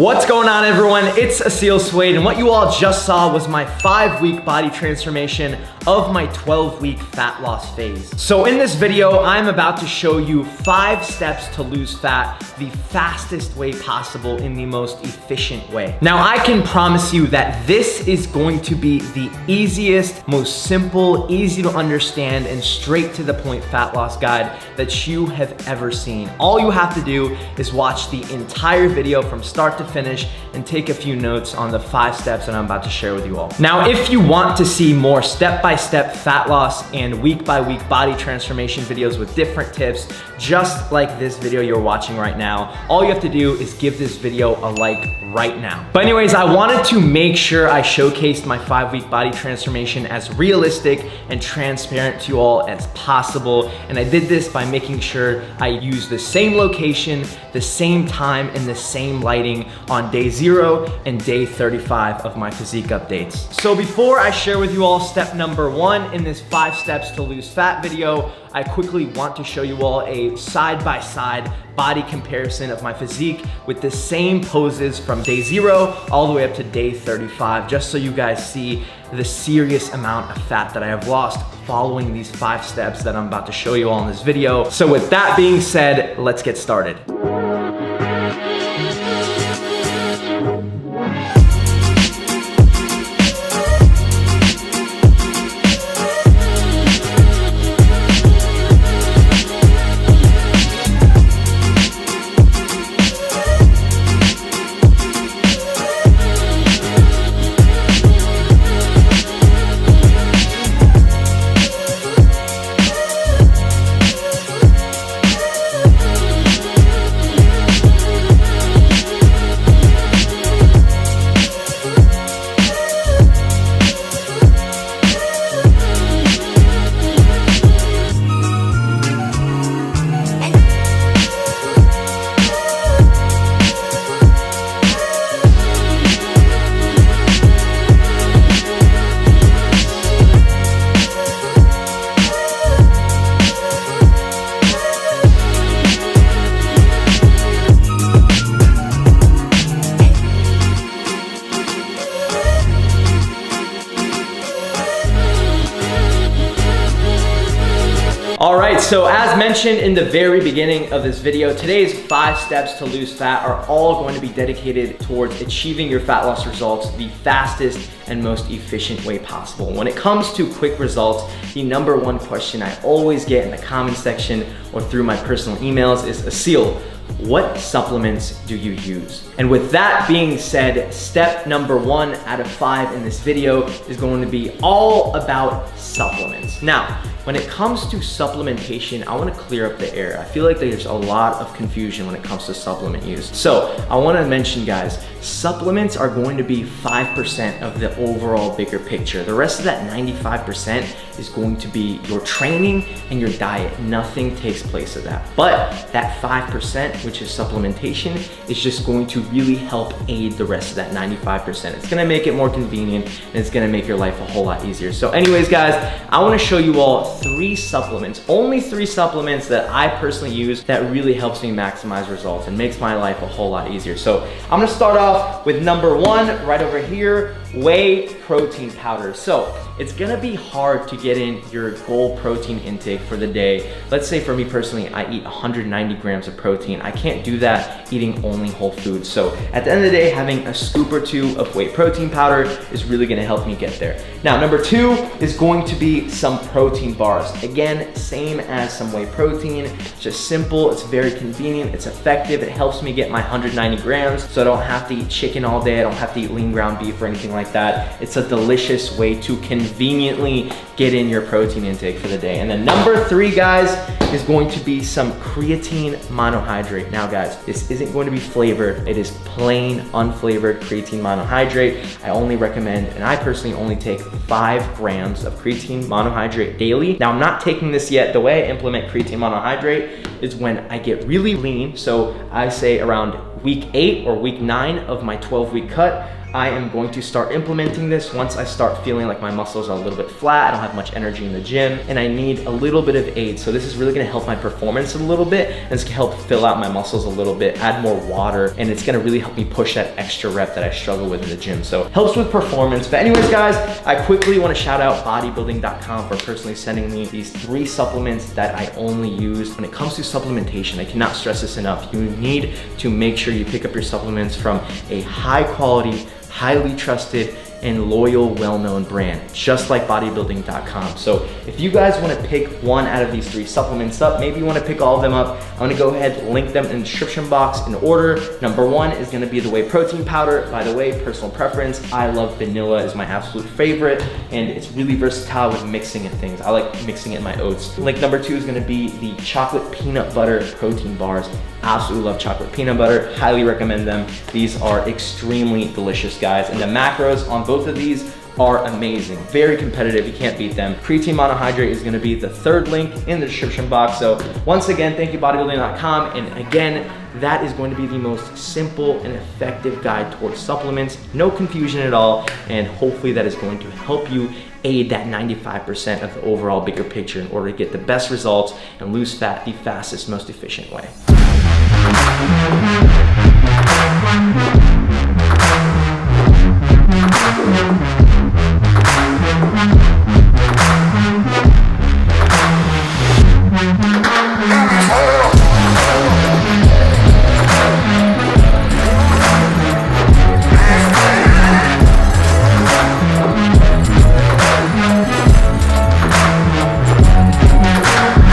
What's going on, everyone? It's Aseel Soueid, and what you all just saw was my 5-week body transformation of my 12-week fat loss phase. So in this video, I'm about to show you 5 steps to lose fat the fastest way possible in the most efficient way. Now, I can promise you that this is going to be the easiest, most simple, easy to understand, and straight to the point fat loss guide that you have ever seen. All you have to do is watch the entire video from start to finish and take a few notes on the 5 steps that I'm about to share with you all. Now, if you want to see more step-by-step fat loss and week-by-week body transformation videos with different tips, just like this video you're watching right now, all you have to do is give this video a like right now. But anyways, I wanted to make sure I showcased my 5-week body transformation as realistic and transparent to you all as possible. And I did this by making sure I use the same location, the same time, and the same lighting on day 0 and day 35 of my physique updates. So before I share with you all step number 1 in this 5 steps to lose fat video, I quickly want to show you all a side-by-side body comparison of my physique with the same poses from day 0 all the way up to day 35, just so you guys see the serious amount of fat that I have lost following these 5 steps that I'm about to show you all in this video. So with that being said, let's get started. Alright, so as mentioned in the very beginning of this video, today's 5 steps to lose fat are all going to be dedicated towards achieving your fat loss results the fastest and most efficient way possible. When it comes to quick results, the number 1 question I always get in the comment section or through my personal emails is, Aseel, what supplements do you use? And with that being said, step number 1 out of 5 in this video is going to be all about supplements. Now, when it comes to supplementation, I want to clear up the air. I feel like there's a lot of confusion when it comes to supplement use. So I want to mention, guys, supplements are going to be 5% of the overall bigger picture. The rest of that 95% is going to be your training and your diet. Nothing takes place of that. But that 5%, which is supplementation, is just going to really help aid the rest of that 95%. It's gonna make it more convenient and it's gonna make your life a whole lot easier. So anyways, guys, I wanna show you all 3 supplements, only 3 supplements that I personally use that really helps me maximize results and makes my life a whole lot easier. So I'm gonna start off with number 1 right over here, whey protein powder. So it's gonna be hard to get in your goal protein intake for the day. Let's say for me personally, I eat 190 grams of protein. I can't do that eating only whole foods. So at the end of the day, having a scoop or 2 of whey protein powder is really gonna help me get there. Now, number 2 is going to be some protein bars. Again, same as some whey protein, just simple, it's very convenient, it's effective, it helps me get my 190 grams, so I don't have to eat chicken all day, I don't have to eat lean ground beef or anything like that. It's a delicious way to conveniently get in your protein intake for the day. And then number 3, guys, is going to be some creatine monohydrate. Now guys, this isn't going to be flavored, it is plain unflavored creatine monohydrate. I only recommend, and I personally only take 5 grams of creatine monohydrate daily. Now I'm not taking this yet. The way I implement creatine monohydrate is when I get really lean. So I say around week 8 or week 9 of my 12-week cut, I am going to start implementing this once I start feeling like my muscles are a little bit flat, I don't have much energy in the gym, and I need a little bit of aid. So this is really gonna help my performance a little bit, and it's gonna help fill out my muscles a little bit, add more water, and it's gonna really help me push that extra rep that I struggle with in the gym. So helps with performance. But anyways, guys, I quickly wanna shout out bodybuilding.com for personally sending me these 3 supplements that I only use. When it comes to supplementation, I cannot stress this enough. You need to make sure you pick up your supplements from a high quality, highly trusted, and loyal, well-known brand, just like bodybuilding.com. So if you guys wanna pick one out of these 3 supplements up, maybe you wanna pick all of them up, I'm gonna go ahead, link them in the description box in order. Number 1 is gonna be the whey protein powder. By the way, personal preference, I love vanilla, is my absolute favorite, and it's really versatile with mixing in things. I like mixing it in my oats. Link number 2 is gonna be the chocolate peanut butter protein bars. Absolutely love chocolate peanut butter, highly recommend them. These are extremely delicious, guys, and the macros on both of these are amazing. Very competitive, you can't beat them. Creatine monohydrate is gonna be the 3rd link in the description box. So once again, thank you bodybuilding.com, and again, that is going to be the most simple and effective guide towards supplements. No confusion at all, and hopefully that is going to help you aid that 95% of the overall bigger picture in order to get the best results and lose fat the fastest, most efficient way.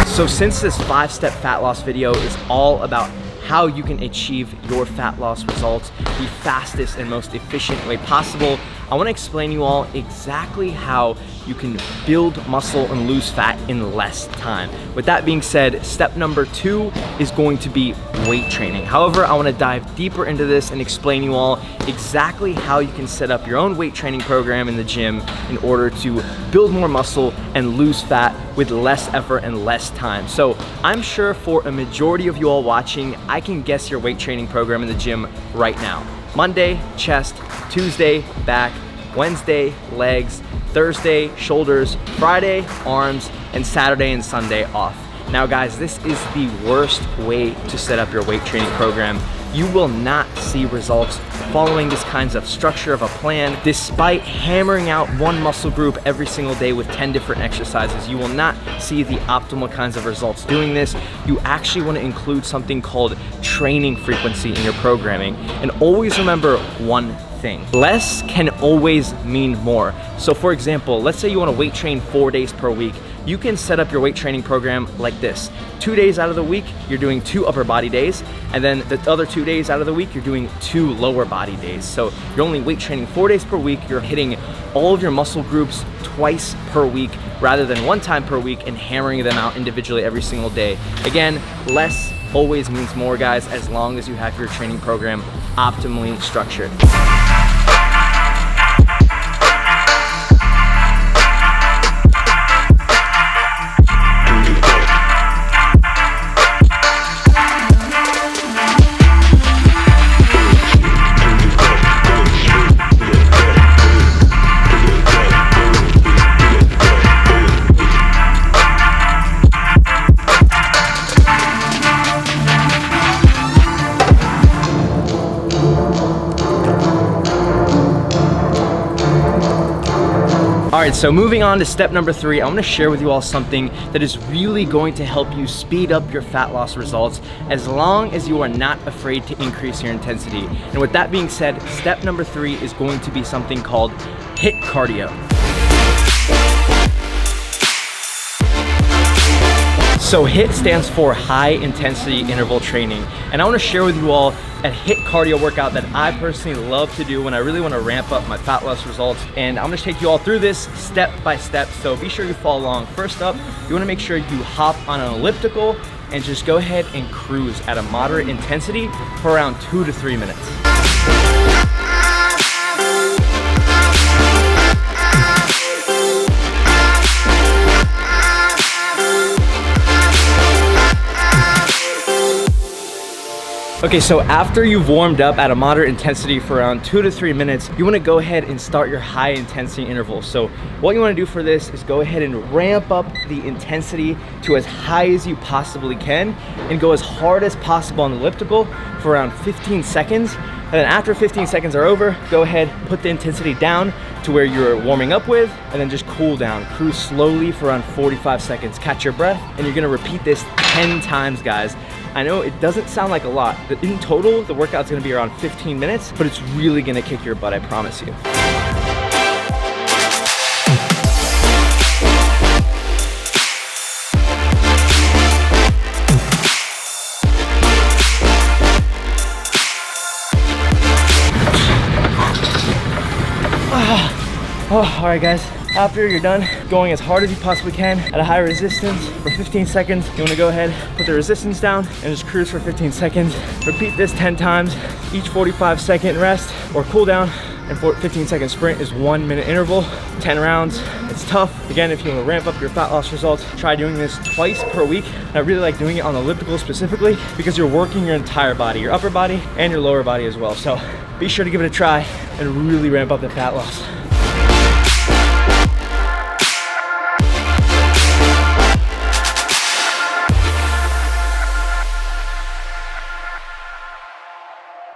So since this 5-step fat loss video is all about how you can achieve your fat loss results the fastest and most efficient way possible, I wanna explain to you all exactly how you can build muscle and lose fat in less time. With that being said, step number 2 is going to be weight training. However, I wanna dive deeper into this and explain to you all exactly how you can set up your own weight training program in the gym in order to build more muscle and lose fat with less effort and less time. So I'm sure for a majority of you all watching, I can guess your weight training program in the gym right now. Monday, chest; Tuesday, back; Wednesday, legs; Thursday, shoulders; Friday, arms; and Saturday and Sunday off. Now guys, this is the worst way to set up your weight training program. You will not see results following this kinds of structure of a plan. Despite hammering out one muscle group every single day with 10 different exercises, you will not see the optimal kinds of results doing this. You actually want to include something called training frequency in your programming. And always remember one thing: less can always mean more. So for example, let's say you want to weight train 4 days per week. You can set up your weight training program like this. 2 days out of the week, you're doing 2 upper body days, and then the other 2 days out of the week, you're doing 2 lower body days. So you're only weight training 4 days per week. You're hitting all of your muscle groups twice per week rather than 1 time per week and hammering them out individually every single day. Again, less always means more, guys, as long as you have your training program optimally structured. All right, so moving on to step number 3, I want to share with you all something that is really going to help you speed up your fat loss results as long as you are not afraid to increase your intensity. And with that being said, step number 3 is going to be something called HIT cardio. So HIT stands for high intensity interval training. And I want to share with you all a HIT cardio workout that I personally love to do when I really want to ramp up my fat loss results. And I'm going to take you all through this step by step. So be sure you follow along. First up, you want to make sure you hop on an elliptical and just go ahead and cruise at a moderate intensity for around 2 to 3 minutes. Okay, so after you've warmed up at a moderate intensity for around 2 to 3 minutes, you wanna go ahead and start your high intensity interval. So what you wanna do for this is go ahead and ramp up the intensity to as high as you possibly can and go as hard as possible on the elliptical for around 15 seconds. And then after 15 seconds are over, go ahead, put the intensity down to where you're warming up with, and then just cool down. Cruise slowly for around 45 seconds. Catch your breath, and you're gonna repeat this 10 times, guys. I know it doesn't sound like a lot, but in total, the workout's gonna be around 15 minutes, but it's really gonna kick your butt, I promise you. All right, guys. After you're done going as hard as you possibly can at a high resistance for 15 seconds, you wanna go ahead, put the resistance down and just cruise for 15 seconds. Repeat this 10 times, each 45-second rest or cool down, and 15-second sprint is 1 minute interval, 10 rounds. It's tough. Again, if you wanna ramp up your fat loss results, try doing this twice per week. And I really like doing it on the elliptical specifically because you're working your entire body, your upper body and your lower body as well. So be sure to give it a try and really ramp up the fat loss.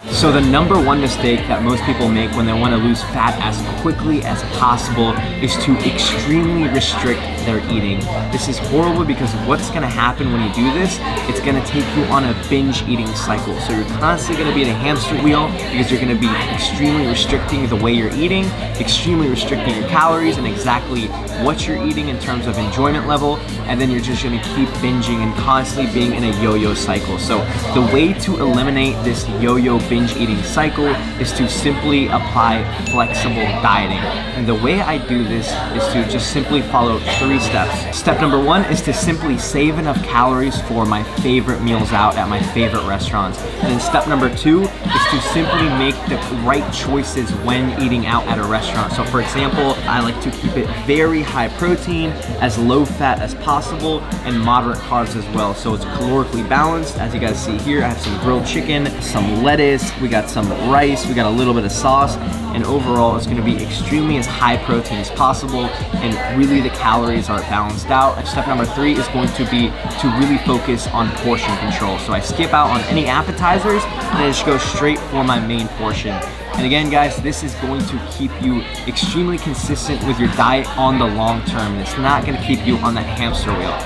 So the number one mistake that most people make when they want to lose fat as quickly as possible is to extremely restrict their eating. This is horrible because what's going to happen when you do this, it's going to take you on a binge eating cycle. So you're constantly going to be in a hamster wheel because you're going to be extremely restricting the way you're eating, extremely restricting your calories and exactly what you're eating in terms of enjoyment level, and then you're just going to keep binging and constantly being in a yo-yo cycle. So the way to eliminate this yo-yo binge eating cycle is to simply apply flexible dieting. And the way I do this is to just simply follow 3 steps. Step number 1 is to simply save enough calories for my favorite meals out at my favorite restaurants. And then step number 2 is to simply make the right choices when eating out at a restaurant. So for example, I like to keep it very high protein, as low fat as possible, and moderate carbs as well. So it's calorically balanced. As you guys see here, I have some grilled chicken, some lettuce, we got some rice, we got a little bit of sauce, and overall it's gonna be extremely as high protein as possible, and really the calories are balanced out. And step number 3 is going to be to really focus on portion control. So I skip out on any appetizers and I just go straight for my main portion. And again, guys, this is going to keep you extremely consistent with your diet on the long term. It's not gonna keep you on that hamster wheel.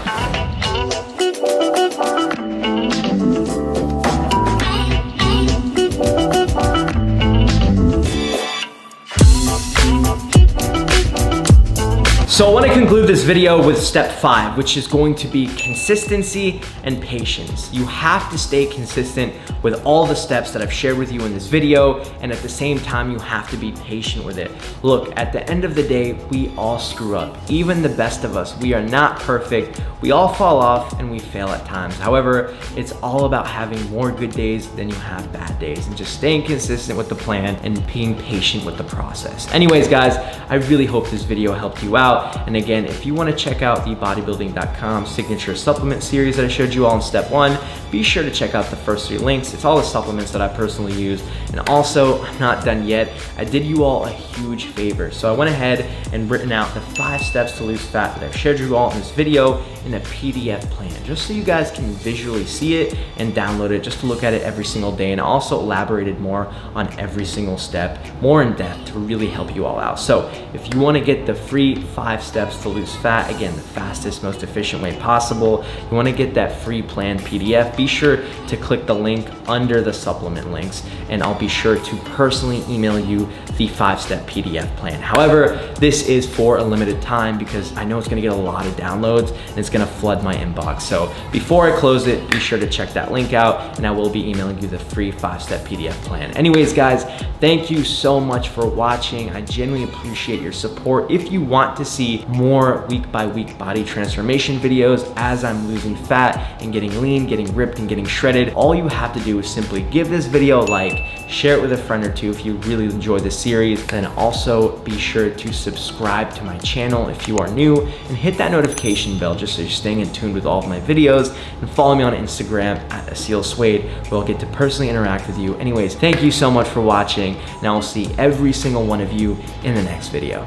So I want to conclude this video with step 5, which is going to be consistency and patience. You have to stay consistent with all the steps that I've shared with you in this video, and at the same time, you have to be patient with it. Look, at the end of the day, we all screw up. Even the best of us, we are not perfect. We all fall off and we fail at times. However, it's all about having more good days than you have bad days, and just staying consistent with the plan and being patient with the process. Anyways, guys, I really hope this video helped you out. And again, if you want to check out the bodybuilding.com signature supplement series that I showed you all in step 1, be sure to check out the first 3 links. It's all the supplements that I personally use. And also, I'm not done yet. I did you all a huge favor. So I went ahead and written out the 5 steps to lose fat that I've shared you all in this video in a PDF plan, just so you guys can visually see it and download it, just to look at it every single day. And I also elaborated more on every single step, more in depth, to really help you all out. So if you want to get the free 5 steps to lose fat, again, the fastest, most efficient way possible, you want to get that free plan PDF, be sure to click the link under the supplement links, and I'll be sure to personally email you the 5-step PDF plan. However, this is for a limited time because I know it's going to get a lot of downloads and it's going to flood my inbox. So before I close it, be sure to check that link out, and I will be emailing you the free 5-step PDF plan. Anyways, guys, thank you so much for watching. I genuinely appreciate your support. If you want to see see more week by week body transformation videos as I'm losing fat and getting lean, getting ripped, and getting shredded, all you have to do is simply give this video a like, share it with a friend or two if you really enjoy this series, then also be sure to subscribe to my channel if you are new, and hit that notification bell just so you're staying in tune with all of my videos, and follow me on Instagram at Aseel Soueid, where I'll get to personally interact with you. Anyways, thank you so much for watching, and I will see every single one of you in the next video.